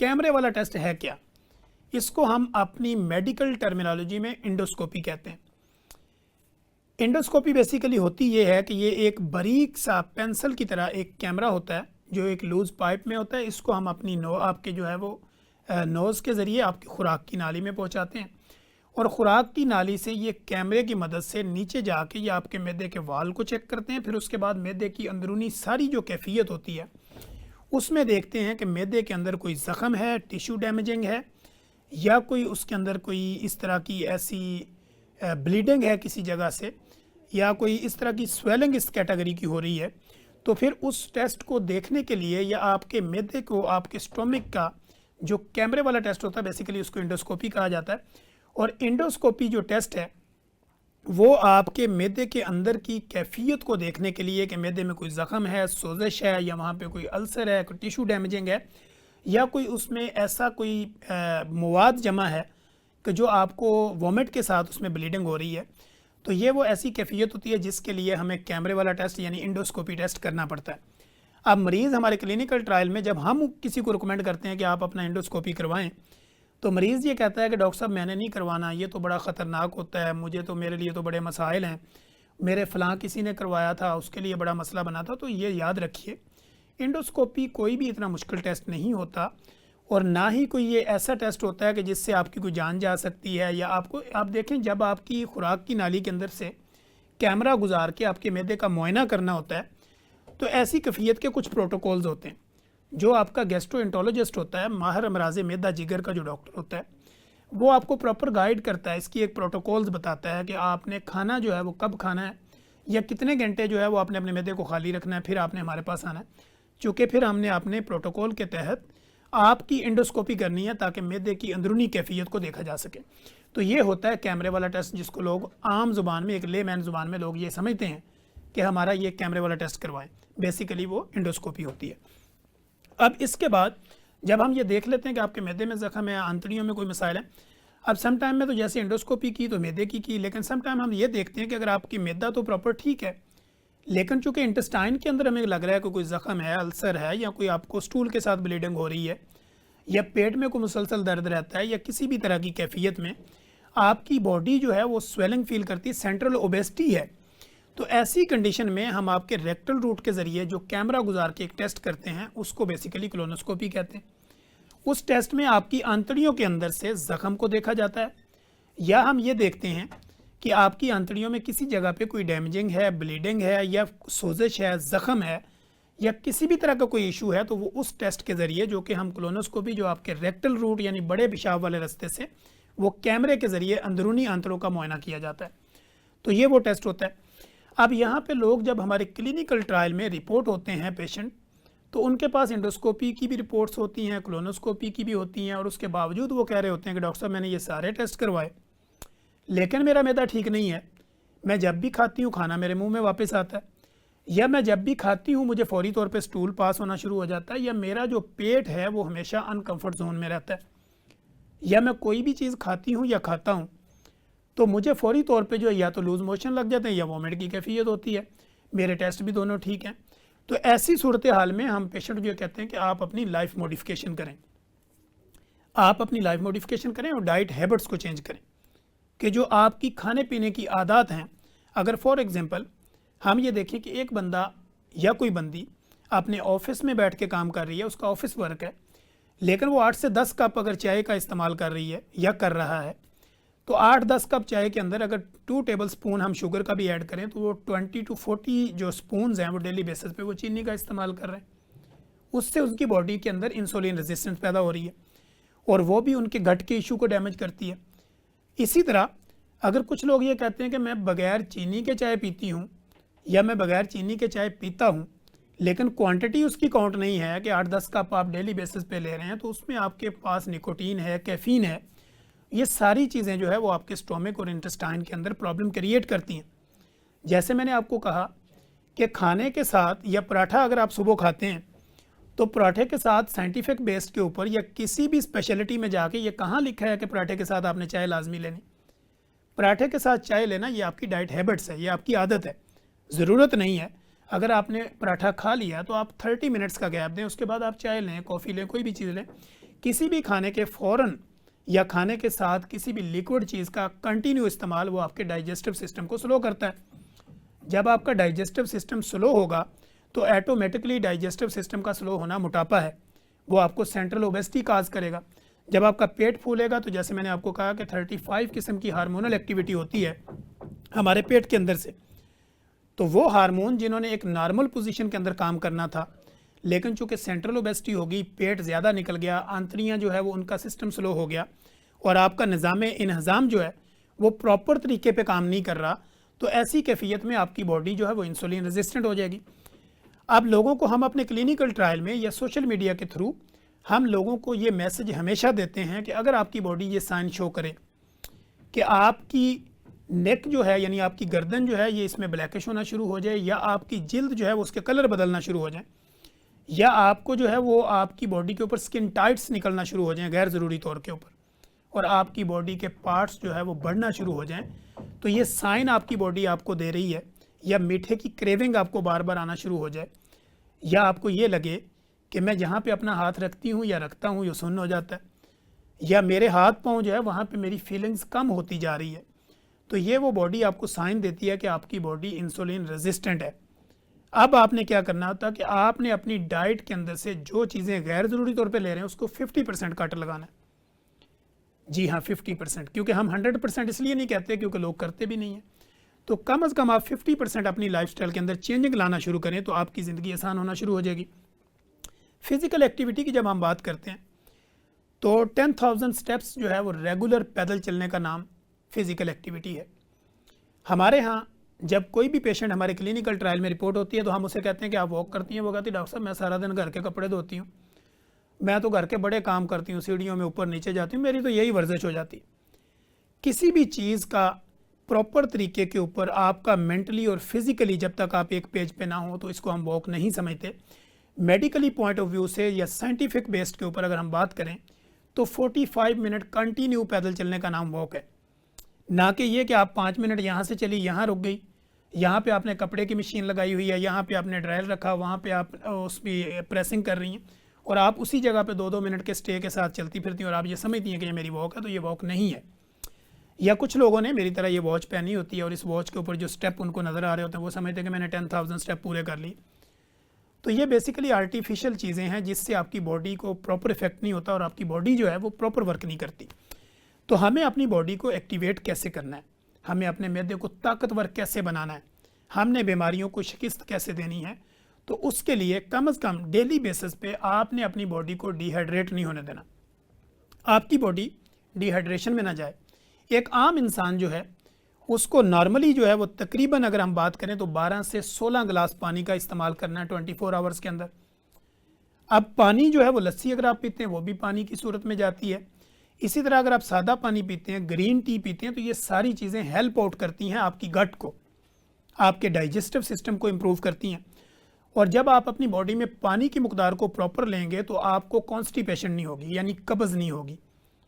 कैमरे वाला टेस्ट है क्या? इसको हम अपनी मेडिकल टर्मिनोलॉजी में इंडोस्कोपी कहते हैं। इंडोस्कोपी बेसिकली होती ये है कि ये एक बारीक सा पेंसिल की तरह एक कैमरा होता है जो एक लूज पाइप में होता है। इसको हम अपनी आपके जो है वो नोज़ के ज़रिए आपकी खुराक की नाली में पहुंचाते हैं और ख़ुराक की नाली से ये कैमरे की मदद से नीचे जाके ये आपके मैदे के वाल को चेक करते हैं। फिर उसके बाद मैदे की अंदरूनी सारी जो कैफियत होती है उसमें देखते हैं कि मैदे के अंदर कोई ज़ख़म है, टिश्यू डैमेजिंग है या कोई उसके अंदर कोई इस तरह की ऐसी ब्लीडिंग है किसी जगह से या कोई इस तरह की स्वेलिंग इस कैटेगरी की हो रही है। तो फिर उस टेस्ट को देखने के लिए या आपके मैदे को आपके स्टोमिक का जो कैमरे वाला टेस्ट होता है बेसिकली उसको इंडोस्कोपी कहा जाता है। और इंडोस्कोपी जो टेस्ट है वो आपके मैदे के अंदर की कैफियत को देखने के लिए कि मैदे में कोई ज़ख़म है, सोजिश है या वहाँ पे कोई अल्सर है, कोई टिश्यू डैमेजिंग है या कोई उसमें ऐसा कोई मवाद जमा है कि जो आपको वॉमिट के साथ उसमें ब्लीडिंग हो रही है। तो ये वो ऐसी कैफियत होती है जिसके लिए हमें कैमरे वाला टेस्ट यानी इंडोस्कोपी टेस्ट करना पड़ता है। अब मरीज़ हमारे क्लिनिकल ट्रायल में जब हम किसी को रिकमेंड करते हैं कि आप अपना इंडोस्कोपी करवाएं तो मरीज़ ये कहता है कि डॉक्टर साहब मैंने नहीं करवाना, ये तो बड़ा ख़तरनाक होता है, मुझे तो मेरे लिए तो बड़े मसाइल हैं, मेरे फ़लाँ किसी ने करवाया था उसके लिए बड़ा मसला बना था। तो ये याद रखिए इंडोस्कोपी कोई भी इतना मुश्किल टेस्ट नहीं होता और ना ही कोई ये ऐसा टेस्ट होता है कि जिससे आपकी कोई जान जा सकती है या आपको आप देखें जब आपकी खुराक की नाली के अंदर से कैमरा गुजार के आपके मैदे का मुआयना करना होता है तो ऐसी कैफियत के कुछ प्रोटोकॉल्स होते हैं। जो आपका गैस्ट्रोएंटरोलॉजिस्ट होता है, माहिर अमराज मैदा जिगर का जो डॉक्टर होता है, वो आपको प्रॉपर गाइड करता है, इसकी एक प्रोटोकॉल्स बताता है कि आपने खाना जो है वो कब खाना है या कितने घंटे जो है वो आपने अपने मैदे को खाली रखना है, फिर आपने हमारे पास आना है। चूँकि फिर हमने अपने प्रोटोकॉल के तहत आपकी इंडोस्कोपी करनी है ताकि मैदे की अंदरूनी कैफियत को देखा जा सके। तो ये होता है कैमरे वाला टेस्ट जिसको लोग आम ज़ुबान में, एक लेमैन ज़ुबान में लोग ये समझते हैं कि हमारा ये कैमरे वाला टेस्ट करवाएं। बेसिकली वो इंडोस्कोपी होती है। अब इसके बाद जब हम ये देख लेते हैं कि आपके मैदे में ज़ख़म है, आंतड़ियों में कोई मसाइल है, अब सम टाइम में तो जैसे इंडोस्कोपी की तो मैदे की, लेकिन सम टाइम हम ये देखते हैं कि अगर आपकी मैदा तो प्रॉपर ठीक है लेकिन चूँकि इंटेस्टाइन के अंदर हमें लग रहा है कि कोई ज़ख़म है, अल्सर है या कोई आपको स्टूल के साथ ब्लीडिंग हो रही है या पेट में कोई मुसलसल दर्द रहता है या किसी भी तरह की कैफियत में आपकी बॉडी जो है वो स्वेलिंग फील करती है, सेंट्रल ओबेसिटी है, तो ऐसी कंडीशन में हम आपके रेक्टल रूट के ज़रिए जो कैमरा गुजार के एक टेस्ट करते हैं उसको बेसिकली कोलोनोस्कोपी कहते हैं। उस टेस्ट में आपकी आंतड़ियों के अंदर से ज़ख़म को देखा जाता है या हम ये देखते हैं कि आपकी आंतड़ियों में किसी जगह पे कोई डैमेजिंग है, ब्लीडिंग है या सोजिश है, ज़ख़म है या किसी भी तरह का कोई इशू है तो वो उस टेस्ट के ज़रिए जो कि हम कोलोनोस्कोपी जो आपके रेक्टल रूट यानी बड़े पेशाब वाले रास्ते से वो कैमरे के ज़रिए अंदरूनी आंतड़ों का मुआयना किया जाता है। तो ये वो टेस्ट होता है। अब यहाँ पे लोग जब हमारे क्लिनिकल ट्रायल में रिपोर्ट होते हैं पेशेंट तो उनके पास इंडोस्कोपी की भी रिपोर्ट्स होती हैं, कोलोनोस्कोपी की भी होती हैं और उसके बावजूद वो कह रहे होते हैं कि डॉक्टर साहब मैंने ये सारे टेस्ट करवाए लेकिन मेरा मैदा ठीक नहीं है, मैं जब भी खाती हूँ खाना मेरे मुंह में वापस आता है या मैं जब भी खाती हूँ मुझे फौरी तौर पे स्टूल पास होना शुरू हो जाता है या मेरा जो पेट है वो हमेशा अनकम्फर्ट जोन में रहता है या मैं कोई भी चीज़ खाती हूँ या खाता हूँ तो मुझे फौरी तौर पे जो है या तो लूज़ मोशन लग जाते हैं या वॉमिट की कैफियत होती है, मेरे टेस्ट भी दोनों ठीक हैं। तो ऐसी सूरत हाल में हम पेशेंट जो कहते हैं कि आप अपनी लाइफ मॉडिफिकेशन करें, आप अपनी लाइफ मॉडिफिकेशन करें और डाइट हैबिट्स को चेंज करें कि जो आपकी खाने पीने की आदत हैं। अगर फॉर एग्ज़ाम्पल हम ये देखें कि एक बंदा या कोई बंदी अपने ऑफिस में बैठ के काम कर रही है, उसका ऑफिस वर्क है, लेकिन वो 8 से 10 कप अगर चाय का इस्तेमाल कर रही है या कर रहा है तो 8-10 कप चाय के अंदर अगर 2 टेबल स्पून हम शुगर का भी ऐड करें तो वो 20 to 40 जो स्पून्स हैं वो डेली बेसिस पे वो चीनी का इस्तेमाल कर रहे हैं। उससे उनकी बॉडी के अंदर इंसुलिन रेजिस्टेंस पैदा हो रही है और वो भी उनके गट के इशू को डैमेज करती है। इसी तरह अगर कुछ लोग ये कहते हैं कि मैं बग़ैर चीनी के चाय पीती हूँ या मैं बग़ैर चीनी के चाय पीता हूँ लेकिन क्वांटिटी उसकी काउंट नहीं है कि 8-10 कप आप डेली बेसिस पे ले रहे हैं, तो उसमें आपके पास निकोटीन है, कैफ़ीन है, ये सारी चीज़ें जो है वो आपके स्टोमिक और इंटेस्टाइन के अंदर प्रॉब्लम क्रिएट करती हैं। जैसे मैंने आपको कहा कि खाने के साथ या पराठा अगर आप सुबह खाते हैं तो पराठे के साथ साइंटिफिक बेस के ऊपर या किसी भी स्पेशलिटी में जाके ये कहाँ लिखा है कि पराठे के साथ आपने चाय लाजमी लेनी। पराठे के साथ चाय लेना ये आपकी डाइट हैबिट्स है, ये आपकी आदत है, ज़रूरत नहीं है। अगर आपने पराठा खा लिया तो आप 30 मिनट्स का गैप दें, उसके बाद आप चाय लें, कॉफ़ी लें, कोई भी चीज़ लें। किसी भी खाने के फ़ौरन या खाने के साथ किसी भी लिक्विड चीज़ का कंटिन्यू इस्तेमाल वो आपके डाइजेस्टिव सिस्टम को स्लो करता है। जब आपका डाइजेस्टिव सिस्टम स्लो होगा तो ऑटोमेटिकली डाइजेस्टिव सिस्टम का स्लो होना मोटापा है, वो आपको सेंट्रल ओबेसिटी काज करेगा। जब आपका पेट फूलेगा तो जैसे मैंने आपको कहा कि 35 किस्म की हार्मोनल एक्टिविटी होती है हमारे पेट के अंदर से, तो वो हार्मोन जिन्होंने एक नॉर्मल पोजीशन के अंदर काम करना था, लेकिन चूंकि सेंट्रल ओबेसिटी होगी, पेट ज़्यादा निकल गया, आंतड़ियाँ जो है वो उनका सिस्टम स्लो हो गया और आपका निज़ाम इंहज़ाम जो है वो प्रॉपर तरीके पे काम नहीं कर रहा, तो ऐसी कैफियत में आपकी बॉडी जो है वो इंसुलिन रेजिस्टेंट हो जाएगी। अब लोगों को हम अपने क्लिनिकल ट्रायल में या सोशल मीडिया के थ्रू हम लोगों को ये मैसेज हमेशा देते हैं कि अगर आपकी बॉडी ये साइन शो करे कि आपकी नेक जो है यानी आपकी गर्दन जो है ये इसमें ब्लैकिश होना शुरू हो जाए, या आपकी जिल्द जो है वो उसके कलर बदलना शुरू हो जाए, या आपको जो है वो आपकी बॉडी के ऊपर स्किन टाइट्स निकलना शुरू हो जाएं गैर ज़रूरी तौर के ऊपर, और आपकी बॉडी के पार्ट्स जो है वो बढ़ना शुरू हो जाएं, तो ये साइन आपकी बॉडी आपको दे रही है। या मीठे की क्रेविंग आपको बार बार आना शुरू हो जाए, या आपको ये लगे कि मैं जहाँ पे अपना हाथ रखती हूँ या रखता हूँ ये सुन्न हो जाता है, या मेरे हाथ पाँव जो है वहाँ पे मेरी फीलिंग्स कम होती जा रही है, तो ये वो बॉडी आपको साइन देती है कि आपकी बॉडी इंसुलिन रेजिस्टेंट है। अब आपने क्या करना होता है कि आपने अपनी डाइट के अंदर से जो चीज़ें गैर ज़रूरी तौर पे ले रहे हैं उसको 50% कट लगाना है। जी हाँ, 50%, क्योंकि हम 100% इसलिए नहीं कहते क्योंकि लोग करते भी नहीं हैं। तो कम से कम आप 50% अपनी लाइफस्टाइल के अंदर चेंजिंग लाना शुरू करें तो आपकी ज़िंदगी आसान होना शुरू हो जाएगी। फिज़िकल एक्टिविटी की जब हम बात करते हैं तो 10,000 स्टेप्स जो है वो रेगुलर पैदल चलने का नाम फिज़िकल एक्टिविटी है। हमारे यहाँ जब कोई भी पेशेंट हमारे क्लिनिकल ट्रायल में रिपोर्ट होती है तो हम उसे कहते हैं कि आप वॉक करती हैं। वो कहती है डॉक्टर साहब मैं सारा दिन घर के कपड़े धोती हूँ, मैं तो घर के बड़े काम करती हूँ, सीढ़ियों में ऊपर नीचे जाती हूँ, मेरी तो यही वर्जिश हो जाती है। किसी भी चीज़ का प्रॉपर तरीके के ऊपर आपका मेंटली और फिज़िकली जब तक आप एक पेज पे ना हो तो इसको हम वॉक नहीं समझते। मेडिकली पॉइंट ऑफ व्यू से या साइंटिफिक बेस्ड के ऊपर अगर हम बात करें तो 45 मिनट कंटिन्यू पैदल चलने का नाम वॉक है, ना कि ये कि आप 5 मिनट यहाँ से चली यहाँ रुक गई, यहाँ पे आपने कपड़े की मशीन लगाई हुई है, यहाँ पे आपने ड्रायर रखा, वहाँ पे आप उसमें प्रेसिंग कर रही हैं और आप उसी जगह पे 2-2 मिनट के स्टे के साथ चलती फिरती हैं और आप ये समझती हैं कि ये मेरी वॉक है, तो ये वॉक नहीं है। या कुछ लोगों ने मेरी तरह ये वॉच पहनी होती है और इस वॉच के ऊपर जो स्टेप उनको नज़र आ रहे होते हैं वो समझते हैं कि मैंने 10,000 स्टेप पूरे कर लिए। तो ये बेसिकली आर्टिफिशियल चीज़ें हैं जिससे आपकी बॉडी को प्रॉपर इफेक्ट नहीं होता और आपकी बॉडी जो है वो प्रॉपर वर्क नहीं करती। तो हमें अपनी बॉडी को एक्टिवेट कैसे करना है, हमें अपने मैदे को ताकतवर कैसे बनाना है, हमने बीमारियों को शिकस्त कैसे देनी है, तो उसके लिए कम से कम डेली बेसिस पे आपने अपनी बॉडी को डिहाइड्रेट नहीं होने देना। आपकी बॉडी डिहाइड्रेशन में ना जाए। एक आम इंसान जो है उसको नॉर्मली जो है वो तकरीबन अगर हम बात करें तो 12 से 16 गिलास पानी का इस्तेमाल करना है 24 आवर्स के अंदर। अब पानी जो है वो लस्सी अगर आप पीते हैं वो भी पानी की सूरत में जाती है। इसी तरह अगर आप सादा पानी पीते हैं, ग्रीन टी पीते हैं, तो ये सारी चीज़ें हेल्प आउट करती हैं आपकी गट को, आपके डाइजेस्टिव सिस्टम को इम्प्रूव करती हैं। और जब आप अपनी बॉडी में पानी की मकदार को प्रॉपर लेंगे तो आपको कॉन्स्टिपेशन नहीं होगी, यानी कब्ज़ नहीं होगी।